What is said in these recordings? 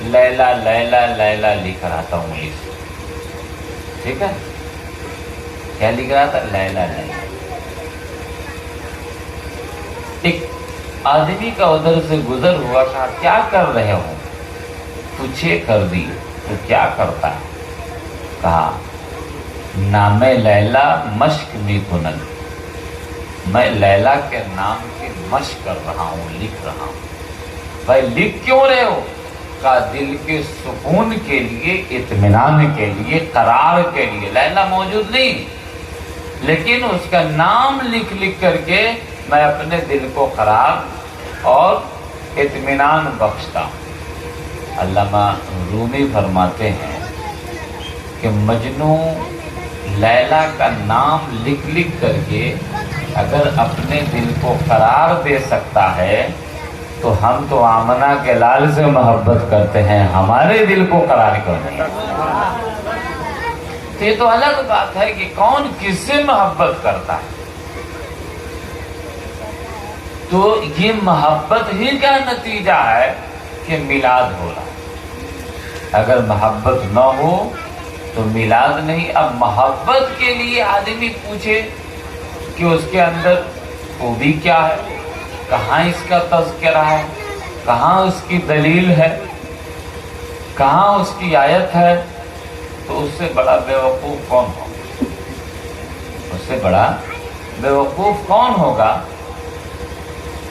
لیلا لیلا لیلا لکھ رہا تھا انگلی سے، ٹھیک ہے؟ کیا لکھ رہا تھا؟ لیلا لیلا۔ ایک آدمی کا ادھر سے گزر ہوا، کہا کیا کر رہے ہو؟ پوچھے کر دی تو کیا کرتا ہے؟ کہا نام لیلا مشق می کنن، میں لیلا کے نام کی مشق کر رہا ہوں، لکھ رہا ہوں۔ بھائی لکھ کیوں رہے ہو؟ کہا دل کے سکون کے لیے، اطمینان کے لیے، قرار کے لیے۔ لیلا موجود نہیں، لیکن اس کا نام لکھ لکھ کر کے میں اپنے دل کو قرار اور اطمینان بخشتا ہوں۔ علامہ رومی فرماتے ہیں کہ مجنوں لیلا کا نام لکھ لکھ کر کے اگر اپنے دل کو قرار دے سکتا ہے تو ہم تو آمنہ کے لال سے محبت کرتے ہیں، ہمارے دل کو قرار کیوں نہیں؟ تو یہ تو الگ بات ہے کہ کون کس سے محبت کرتا ہے۔ تو یہ محبت ہی کا نتیجہ ہے کہ میلاد ہو رہا ہے۔ اگر محبت نہ ہو تو میلاد نہیں۔ اب محبت کے لیے آدمی پوچھے کہ اس کے اندر خوبی کیا ہے، کہاں اس کا تذکرہ ہے، کہاں اس کی دلیل ہے، کہاں اس کی آیت ہے، تو اس سے بڑا بیوقوف کون ہوگا؟ اس سے بڑا بیوقوف کون ہوگا؟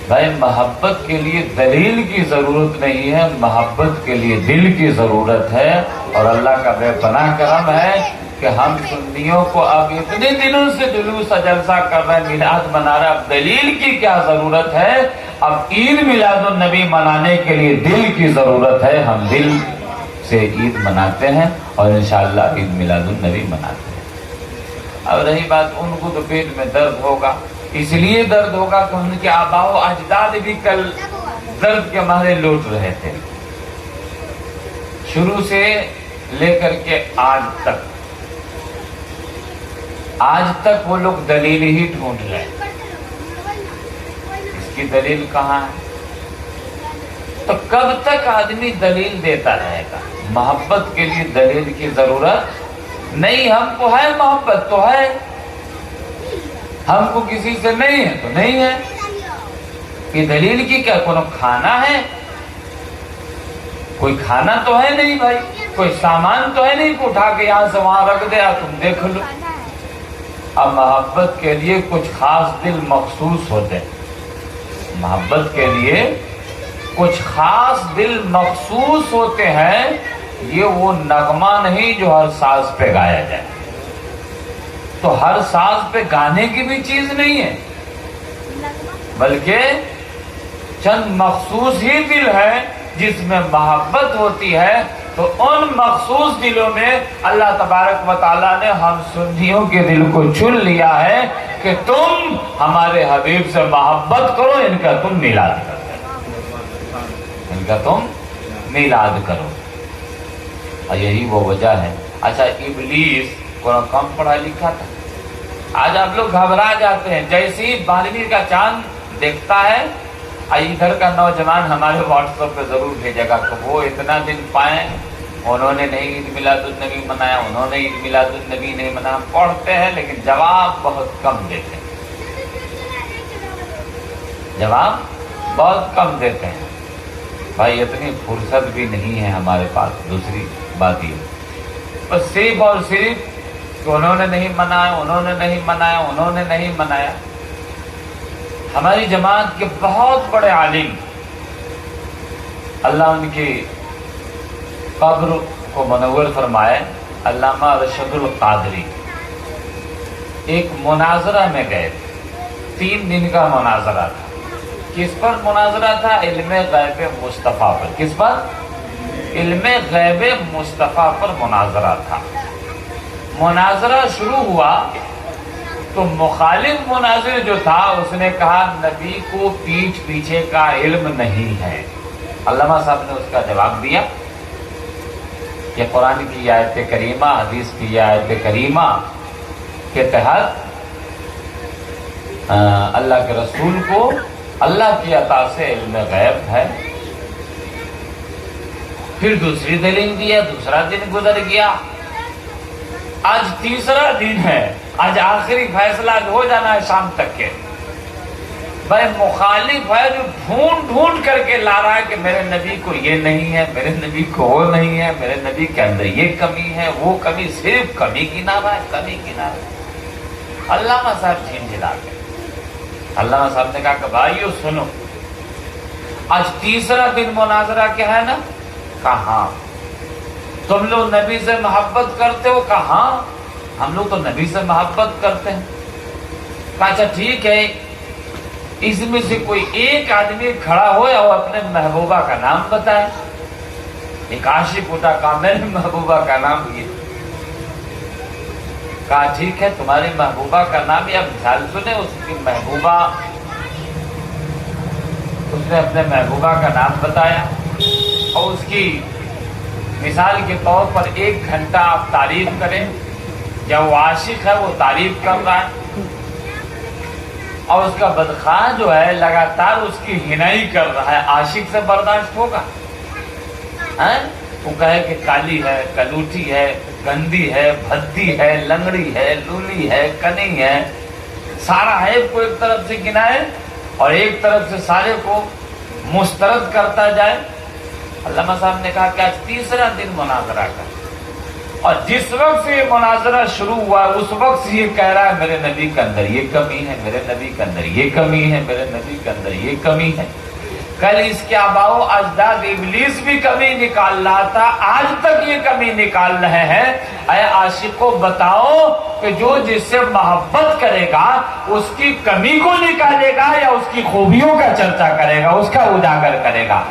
بھائی محبت کے لیے دلیل کی ضرورت نہیں ہے، محبت کے لیے دل کی ضرورت ہے۔ اور اللہ کا بے پناہ کرم ہے کہ ہم سنیوں کو اب اتنے دنوں سے جلوس جلسہ کر رہے ہیں، میلاد منا رہے ہیں، اب دلیل کی کیا ضرورت ہے؟ اب عید میلاد النبی منانے کے لیے دل کی ضرورت ہے، ہم دل سے عید مناتے ہیں اور انشاءاللہ عید میلاد النبی مناتے ہیں۔ اب رہی بات ان کو تو پیٹ میں درد ہوگا، اس لیے درد ہوگا کہ ان کے آباء و اجداد بھی کل درد کے مارے لوٹ رہے تھے، شروع سے لے کر کے آج تک وہ لوگ دلیل ہی ڈھونڈ رہے ہیں۔ اس کی دلیل کہاں ہے؟ تو کب تک آدمی دلیل دیتا رہے گا؟ محبت کے لیے دلیل کی ضرورت نہیں، ہم کو ہے محبت تو ہے، ہم کو کسی سے نہیں ہے تو نہیں ہے۔ یہ دلیل کی کیا؟ کوئی کھانا ہے؟ کوئی کھانا تو ہے نہیں بھائی، کوئی سامان تو ہے نہیں کہ اٹھا کے یہاں سے وہاں رکھ دے تم دیکھ لو۔ اب محبت کے لیے کچھ خاص دل مخصوص ہوتے ہیں، محبت کے لیے کچھ خاص دل مخصوص ہوتے ہیں۔ یہ وہ نغمہ نہیں جو ہر ساز پہ گایا جائے، تو ہر ساز پہ گانے کی بھی چیز نہیں ہے، بلکہ چند مخصوص ہی دل ہے جس میں محبت ہوتی ہے۔ تو ان مخصوص دلوں میں اللہ تبارک و تعالیٰ نے ہم سنیوں کے دل کو چن لیا ہے کہ تم ہمارے حبیب سے محبت کرو، ان کا تم میلاد کرو، ان کا تم میلاد کرو۔ اور یہی وہ وجہ ہے۔ اچھا ابلیس کو کم پڑھا لکھا تھا؟ آج آپ لوگ گھبرا جاتے ہیں، جیسے ہی 12ویں کا چاند دیکھتا ہے، ادھر کا نوجوان ہمارے واٹس ایپ پہ ضرور بھیجے گا کہ وہ اتنا دن پائیں، انہوں نے نہیں عید میلاد النبی منایا، انہوں نے عید میلاد النبی نہیں منایا۔ پڑھتے ہیں لیکن جواب بہت کم دیتے ہیں، جواب بہت کم دیتے ہیں۔ بھائی اتنی فرصت بھی نہیں ہے ہمارے پاس۔ دوسری بات یہ بس صرف اور صرف کہ انہوں نے نہیں منایا، انہوں نے نہیں منایا، انہوں نے نہیں منایا۔ ہماری جماعت کے بہت بڑے عالم، اللہ ان کی قبر کو منور فرمائے، علامہ رشد القادری، ایک مناظرہ میں گئے تھے، 3 دن کا مناظرہ تھا۔ کس پر مناظرہ تھا؟ علم غیب مصطفیٰ پر۔ کس پر؟ علم غیب مصطفیٰ پر مناظرہ تھا۔ مناظرہ شروع ہوا تو مخالف مناظر جو تھا اس نے کہا نبی کو پیٹھ پیچھے کا علم نہیں ہے۔ علامہ صاحب نے اس کا جواب دیا کہ قرآن کی آیت کریمہ، حدیث کی آیت کریمہ کے تحت اللہ کے رسول کو اللہ کی عطا سے علم غیب ہے۔ پھر دوسری دلیل دیا، دوسرا دن گزر گیا، آج تیسرا دن ہے، آج آخری فیصلہ ہو جانا ہے شام تک کے۔ بھائی مخالف ہے جو ڈھونڈ ڈھونڈ کر کے لا رہا ہے کہ میرے نبی کو یہ نہیں ہے، میرے نبی کو وہ نہیں ہے، میرے نبی کے اندر یہ کمی ہے، وہ کمی، صرف کمی گنا رہا ہے، کمی گنا رہا ہے۔ علامہ صاحب جھنجھلا گئے۔ علامہ صاحب نے کہا کہ بھائیو سنو، آج تیسرا دن مناظرہ کیا ہے نا؟ کہاں تم لوگ نبی سے محبت کرتے ہو؟ کہاں ہم لوگ تو نبی سے محبت کرتے ہیں۔ کہا اچھا ٹھیک ہے، اس میں سے کوئی ایک آدمی کھڑا ہو یا وہ اپنے محبوبہ کا نام بتائے۔ ایک عاشق اٹھا، کہا میری محبوبہ کا نام یہ۔ کہا ٹھیک ہے، تمہاری محبوبہ کا نام، یا مثال سنے، اس کی محبوبہ، اس نے اپنے محبوبہ کا نام بتایا اور اس کی مثال کے طور پر 1 گھنٹہ آپ تعریف کریں، جب وہ عاشق ہے وہ تعریف کر رہا ہے اور اس کا بدخواہ جو ہے لگاتار اس کی ہنائی کر رہا ہے، عاشق سے برداشت ہوگا؟ وہ کہے کہ کالی ہے، کلوٹی ہے، گندی ہے، بھدی ہے، لنگڑی ہے، لولی ہے، کنی ہے، سارا عیب کو ایک طرف سے گنائے اور ایک طرف سے سارے کو مسترد کرتا جائے۔ علامہ صاحب نے کہا کہ آج تیسرا دن مناظرہ کا، اور جس وقت سے یہ مناظرہ شروع ہوا اس وقت سے یہ کہہ رہا ہے میرے نبی کے اندر یہ کمی ہے، میرے نبی کے اندر یہ کمی ہے، میرے نبی کے اندر یہ کمی ہے۔ کل اس کے آباؤ اجداد ابلیس بھی کمی نکال رہا تھا، آج تک یہ کمی نکال رہے ہیں۔ اے عاشقوں بتاؤ کہ جو جس سے محبت کرے گا اس کی کمی کو نکالے گا یا اس کی خوبیوں کا چرچا کرے گا، اس کا اجاگر کرے گا؟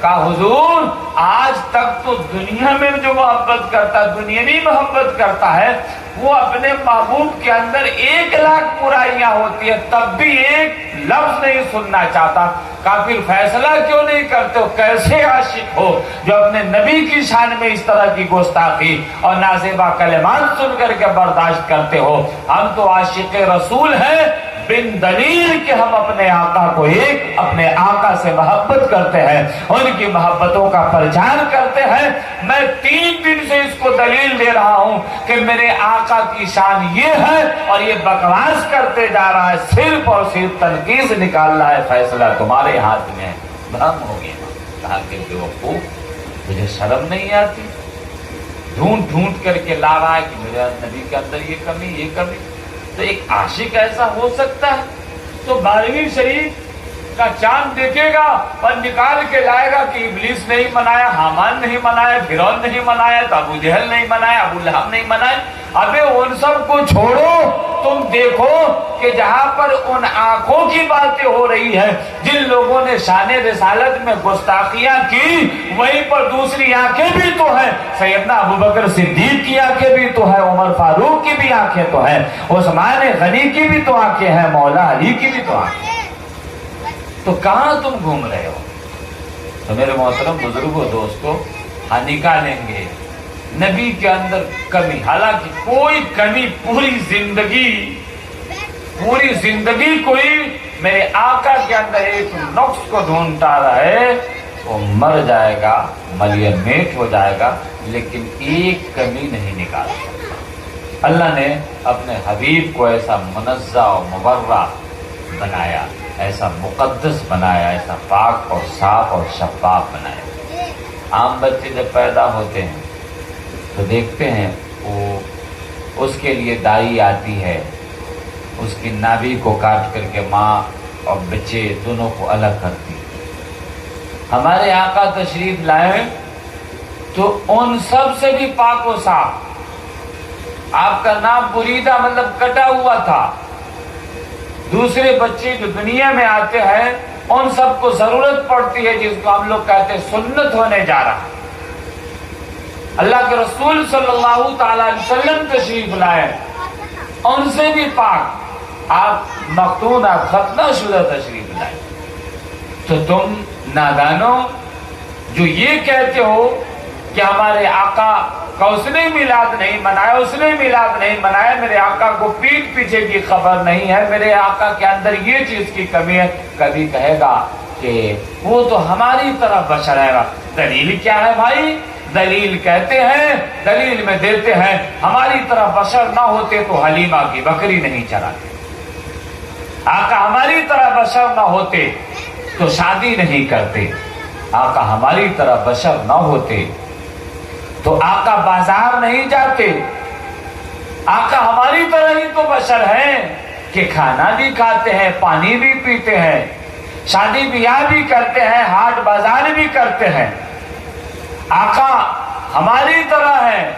کہا حضور آج تک تو دنیا میں جو محبت کرتا، دنیاوی محبت کرتا ہے، وہ اپنے محبوب کے اندر 1,00,000 برائیاں ہوتی ہے تب بھی ایک لفظ نہیں سننا چاہتا۔ کہا پھر فیصلہ کیوں نہیں کرتے ہو؟ کیسے عاشق ہو جو اپنے نبی کی شان میں اس طرح کی گستاخی اور نازیبا کلمات سن کر کے برداشت کرتے ہو؟ ہم تو عاشق رسول ہیں بن دلیل کہ ہم اپنے آقا کو ایک، اپنے آقا سے محبت کرتے ہیں، ان کی محبتوں کا پرچار کرتے ہیں۔ میں 3 دن سے اس کو دلیل دے رہا ہوں کہ میرے آقا کی شان یہ ہے اور یہ بکواس کرتے جا رہا ہے، صرف اور صرف تنقید نکال رہا ہے، فیصلہ تمہارے ہاتھ میں ہے۔ بھرم ہو گیا۔ کہا کہ بیوقوف تجھے شرم نہیں آتی؟ ڈھونڈ ڈھونڈ کر کے لا رہا ہے کہ میرے نبی کے اندر یہ کمی، یہ کمی۔ تو ایک عاشق ایسا ہو سکتا ہے؟ تو 12ویں شریف کا چاند دیکھے گا اور نکال کے لائے گا کہ ابلیس نہیں منایا، حامان نہیں منایا، فرعون نہیں منایا، تو ابو جہل نہیں منایا، ابو لہب نہیں منایا۔ ابے ان سب کو چھوڑو، تم دیکھو کہ جہاں پر ان آنکھوں کی باتیں ہو رہی ہے، جن لوگوں نے شان رسالت میں گستاخیاں کی، وہیں پر دوسری آنکھیں بھی تو ہیں، سیدنا ابوبکر صدیق کی آنکھیں بھی تو ہیں، عمر فاروق کی بھی آنکھیں تو ہیں، عثمان غنی کی بھی تو آنکھیں ہیں، مولا علی کی بھی تو آنکھیں ہیں۔ تو کہاں تم گھوم رہے ہو؟ تو میرے محترم بزرگوں، دوستو، ہاں نکالیں گے نبی کے اندر کمی، حالانکہ کوئی کمی پوری زندگی کوئی میرے آقا کے اندر ایک نقص کو ڈھونڈتا رہے وہ مر جائے گا، ملیہ میٹ ہو جائے گا، لیکن ایک کمی نہیں نکال سکتا۔ اللہ نے اپنے حبیب کو ایسا منزہ و مبرہ بنایا، ایسا مقدس بنایا، ایسا پاک اور صاف اور شفاف بنایا۔ عام بچے جب پیدا ہوتے ہیں تو دیکھتے ہیں وہ اس کے لیے دائی آتی ہے، اس کی نابی کو کاٹ کر کے ماں اور بچے دونوں کو الگ کرتی۔ ہمارے آقا تشریف لائے تو ان سب سے بھی پاک و صاف۔ آپ کا نام بریدہ مطلب کٹا ہوا تھا۔ دوسرے بچے جو دنیا میں آتے ہیں ان سب کو ضرورت پڑتی ہے، جس کو ہم لوگ کہتے ہیں سنت ہونے جا رہا۔ اللہ کے رسول صلی اللہ تعالی علیہ وسلم تشریف لائے، ان سے بھی پاک، آپ مختون، آپ ختنہ شدہ تشریف لائے۔ تو تم نادانو جو یہ کہتے ہو کہ ہمارے آقا کا اس نے میلاد نہیں منایا، اس نے میلاد نہیں منایا، میرے آقا کو پیٹ پیچھے کی خبر نہیں ہے، میرے آقا کے اندر یہ چیز کی کمی ہے، کبھی کہے گا کہ وہ تو ہماری طرح بشر ہے. دلیل کیا ہے بھائی؟ دلیل کہتے ہیں، دلیل میں دیتے ہیں ہماری طرح بشر نہ ہوتے تو حلیمہ کی بکری نہیں چراتے. آقا ہماری طرح بشر نہ ہوتے تو شادی نہیں کرتے. آقا ہماری طرح بشر نہ ہوتے تو آقا بازار نہیں جاتے. آقا ہماری طرح ہی تو بشر ہیں کہ کھانا بھی کھاتے ہیں، پانی بھی پیتے ہیں، شادی بیاہ بھی کرتے ہیں، ہاٹ بازار بھی کرتے ہیں. آقا ہماری طرح ہے.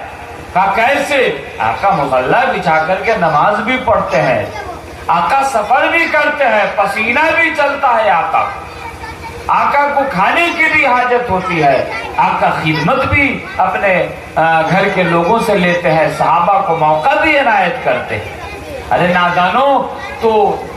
کہا کیسے؟ آقا مصلی بچھا کر کے نماز بھی پڑھتے ہیں، آقا سفر بھی کرتے ہیں، پسینہ بھی چلتا ہے. آقا کو کھانے کی بھی حاجت ہوتی ہے. آقا خدمت بھی اپنے گھر کے لوگوں سے لیتے ہیں، صحابہ کو موقع بھی عنایت کرتے ہیں. ارے نادانو، تو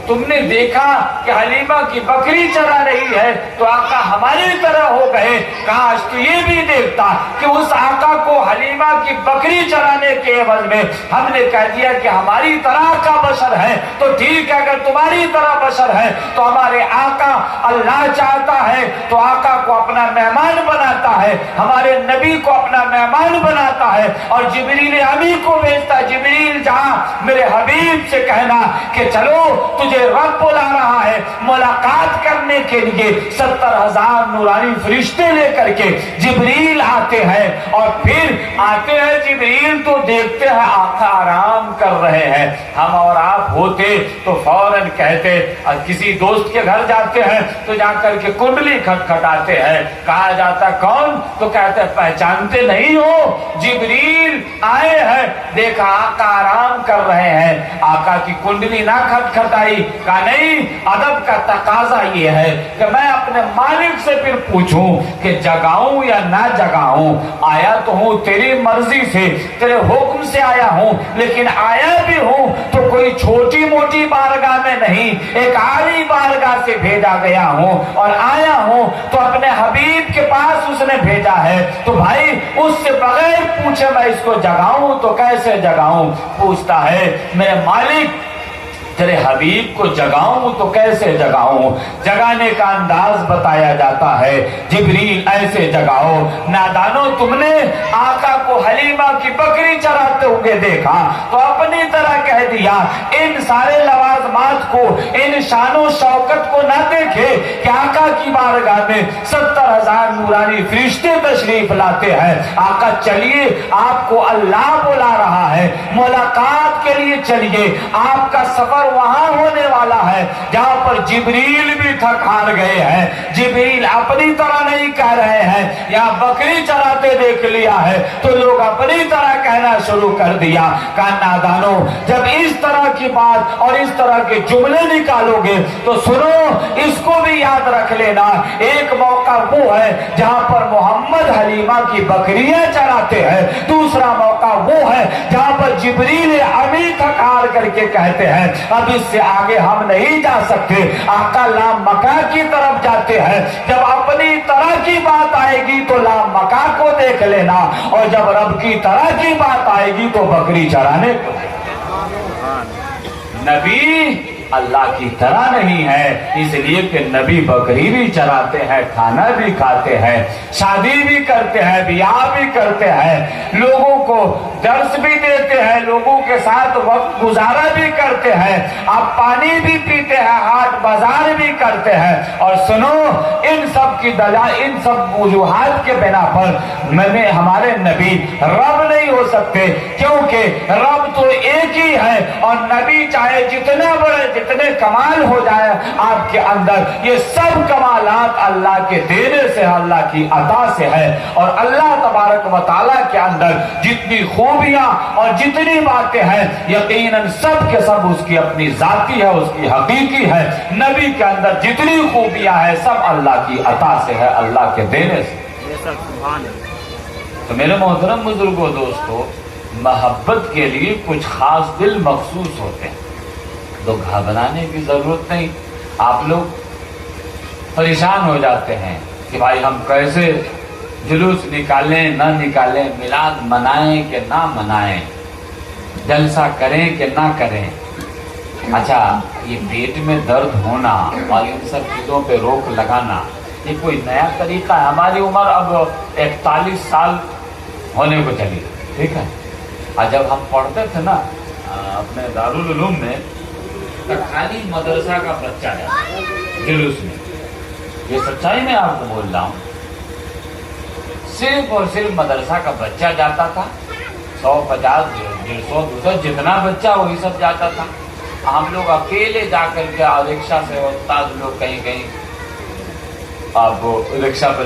تم نے دیکھا کہ حلیمہ کی بکری چرا رہی ہے تو آقا ہماری طرح ہو گئے. کاش تو یہ بھی دیکھتا کہ اس آقا کو حلیمہ کی بکری چرانے کے عوض میں ہم نے کہہ دیا کہ ہماری طرح کا بشر ہے تو ٹھیک ہے. اگر تمہاری طرح بشر ہے تو ہمارے آقا اللہ چاہتا ہے تو آقا کو اپنا مہمان بناتا ہے، ہمارے نبی کو اپنا مہمان بناتا ہے اور جبریل امین کو بھیجتا. جبریل جہاں میرے حبیب سے کہنا کہ چلو تجھے رب بلا رہا ہے ملاقات کرنے کے لیے. 70,000 نورانی فرشتے لے کر کے جبریل آتے ہیں اور پھر آتے ہیں جبریل تو دیکھتے ہیں آقا آرام کر رہے ہیں. ہم اور آپ ہوتے تو فوراً کہتے، کسی دوست کے گھر جاتے ہیں تو جا کر کے کنڈلی کھٹکھٹاتے ہیں. کہا جاتا کون؟ تو کہتے پہچانتے نہیں ہو؟ جبریل آئے ہیں. دیکھا آقا آرام کر رہے ہیں، آقا کی کنڈلی نہ کھٹکھٹائی. کہا نہیں، ادب کا تقاضا یہ ہے کہ میں اپنے مالک سے پھر پوچھوں کہ جگاؤں یا نہ جگاؤں. آیا تو ہوں تیری مرضی سے، تیرے حکم سے آیا ہوں، لیکن آیا بھی ہوں تو کوئی چھوٹی موٹی بارگاہ میں نہیں، ایک عالی بارگاہ سے بھیجا گیا ہوں اور آیا ہوں تو اپنے حبیب کے پاس اس نے بھیجا ہے. تو بھائی اس سے بغیر پوچھے میں اس کو جگاؤں تو کیسے جگاؤں؟ پوچھتا ہے میرے مالک تیرے حبیب کو جگاؤں تو کیسے جگاؤں؟ جگانے کا انداز بتایا جاتا ہے. جبریل ایسے جگاؤ. نادانو، تم نے آقا کو حلیمہ کی بکری چراتے ہوئے دیکھا تو اپنی طرح کہہ دیا. ان سارے لوازمات کو، ان شان و شوکت کو نہ دیکھے کہ آقا کی بارگاہ میں 70,000 نورانی فرشتے تشریف لاتے ہیں. آقا چلیے، آپ کو اللہ بلا رہا ہے، ملاقات کے لیے چلیے. آپ کا سفر وہاں ہونے والا ہے جہاں پر جبریل بھی تھک ہار گئے ہیں. جبریل اپنی طرح نہیں کہہ رہے ہیں. یہاں بکری چراتے دیکھ لیا ہے تو لوگ اپنی طرح کہنا شروع کر دیا. کہا نادانو، جب اس طرح کی بات اور اس طرح کے جملے نکالو گے تو سنو، اس کو بھی یاد رکھ لینا. ایک موقع وہ ہے جہاں پر محمد حلیمہ کی بکریاں چراتے ہیں، دوسرا موقع وہ ہے جہاں پر جبریل امی تھک ہار کر کے کہتے ہیں اب اس سے آگے ہم نہیں جا سکتے. آقا لام مکہ کی طرف جاتے ہیں. جب اپنی طرح کی بات آئے گی تو لام مکہ کو دیکھ لینا، اور جب رب کی طرح کی بات آئے گی تو بکری چرانے کو. نبی اللہ کی طرح نہیں ہے، اس لیے کہ نبی بکری بھی چراتے ہیں، کھانا بھی کھاتے ہیں، شادی بھی کرتے ہیں، بیاہ بھی کرتے ہیں، لوگوں کو درس بھی دیتے ہیں، لوگوں کے ساتھ وقت گزارا بھی کرتے ہیں، آپ پانی بھی پیتے ہیں، ہاٹ بازار بھی کرتے ہیں. اور سنو، ان سب کی ان سب وجوہات کے بنا پر ہمارے نبی رب نہیں ہو سکتے، کیونکہ رب تو ایک ہی ہے اور نبی چاہے جتنا بڑے جتنے کمال ہو جائے آپ کے اندر، یہ سب کمالات اللہ کے دینے سے، اللہ کی عطا سے ہے. اور اللہ تبارک و تعالیٰ کے اندر جتنی خوبیاں اور جتنی باتیں ہیں یقیناً سب کے سب اس کی اپنی ذاتی ہے، اس کی حقیقی ہے. نبی کے اندر جتنی خوبیاں ہیں سب اللہ کی عطا سے ہے، اللہ کے دینے سے. تو میرے محترم بزرگوں، دوستو، محبت کے لیے کچھ خاص دل مخصوص ہوتے ہیں تو گھبرانے کی ضرورت نہیں. آپ لوگ پریشان ہو جاتے ہیں کہ بھائی ہم کیسے جلوس نکالیں نہ نکالیں، میلاد منائیں کہ نہ منائیں، جلسہ کریں کہ نہ کریں. اچھا یہ پیٹ میں درد ہونا اور ان سب چیزوں پہ روک لگانا یہ کوئی نیا طریقہ ہے؟ ہماری عمر اب 41 سال ہونے کو چلی، ٹھیک ہے، اور جب ہم پڑھتے تھے نا اپنے دارالعلوم میں تو خالی مدرسہ کا بچہ جاتا جلوس میں، یہ سچائی میں آپ کو بول رہا ہوں، صرف اور صرف مدرسہ کا بچہ جاتا تھا، 150 150 200 جتنا بچہ وہی سب جاتا تھا، ہم لوگ اکیلے جا کر کے رکشا سے استاد لوگ کہیں کہیں آپ رکشا پر